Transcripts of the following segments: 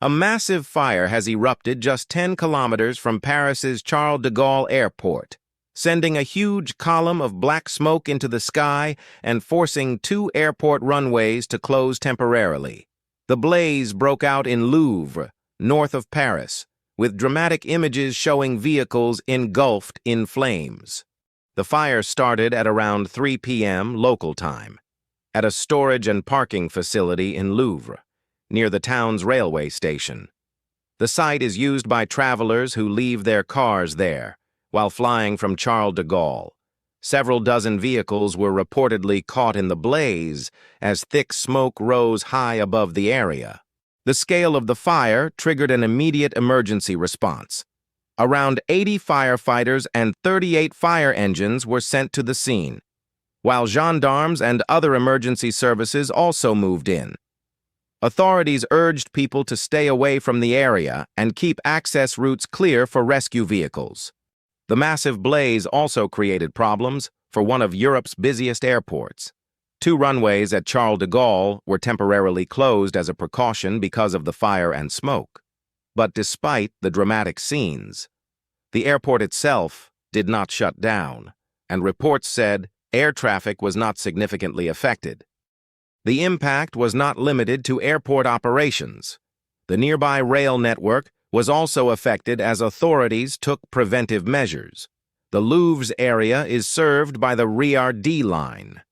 A massive fire has erupted just 10 kilometers from Paris's Charles de Gaulle airport, sending a huge column of black smoke into the sky and forcing 2 airport runways to close temporarily. The blaze broke out in Louvres, north of Paris, with dramatic images showing vehicles engulfed in flames. The fire started at around 3 p.m. local time, at a storage and parking facility in Louvres, near the town's railway station. The site is used by travelers who leave their cars there while flying from Charles de Gaulle. Several dozen vehicles were reportedly caught in the blaze as thick smoke rose high above the area. The scale of the fire triggered an immediate emergency response. Around 80 firefighters and 38 fire engines were sent to the scene, while gendarmes and other emergency services also moved in. Authorities urged people to stay away from the area and keep access routes clear for rescue vehicles. The massive blaze also created problems for one of Europe's busiest airports. 2 runways at Charles de Gaulle were temporarily closed as a precaution because of the fire and smoke. But despite the dramatic scenes, the airport itself did not shut down, and reports said air traffic was not significantly affected. The impact was not limited to airport operations. The nearby rail network was also affected as authorities took preventive measures. The Louvres area is served by the RER-D line,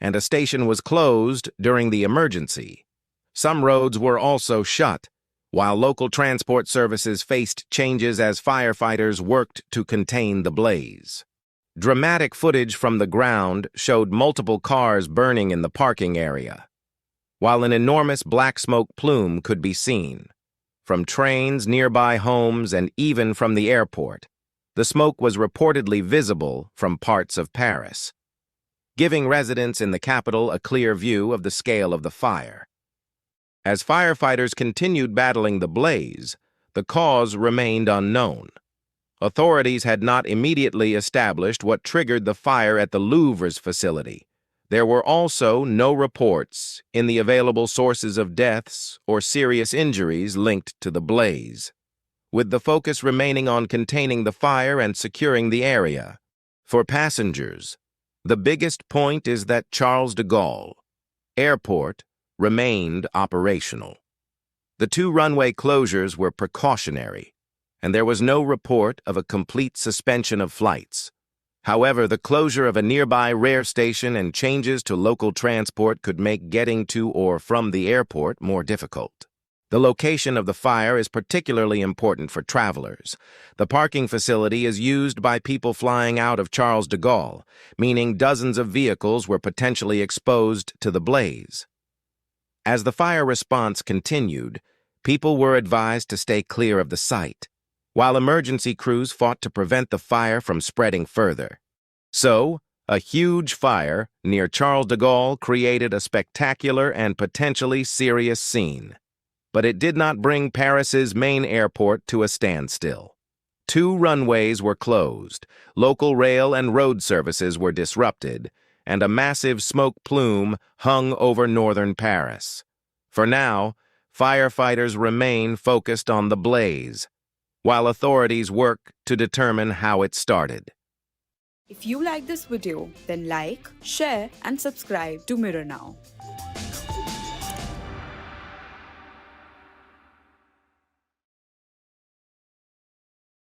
and a station was closed during the emergency. Some roads were also shut, while local transport services faced changes as firefighters worked to contain the blaze. Dramatic footage from the ground showed multiple cars burning in the parking area, while an enormous black smoke plume could be seen. From trains, nearby homes, and even from the airport, the smoke was reportedly visible from parts of Paris, giving residents in the capital a clear view of the scale of the fire. As firefighters continued battling the blaze, the cause remained unknown. Authorities had not immediately established what triggered the fire at the Louvres facility. There were also no reports in the available sources of deaths or serious injuries linked to the blaze, with the focus remaining on containing the fire and securing the area. For passengers, the biggest point is that Charles de Gaulle Airport remained operational. The 2 runway closures were precautionary, and there was no report of a complete suspension of flights. However, the closure of a nearby rail station and changes to local transport could make getting to or from the airport more difficult. The location of the fire is particularly important for travelers. The parking facility is used by people flying out of Charles de Gaulle, meaning dozens of vehicles were potentially exposed to the blaze. As the fire response continued, people were advised to stay clear of the site, while emergency crews fought to prevent the fire from spreading further. So, a huge fire near Charles de Gaulle created a spectacular and potentially serious scene. But it did not bring Paris's main airport to a standstill. 2 runways were closed, local rail and road services were disrupted, and a massive smoke plume hung over northern Paris. For now, firefighters remain focused on the blaze, while authorities work to determine how it started. If you like this video, then like, share and subscribe to Mirror Now.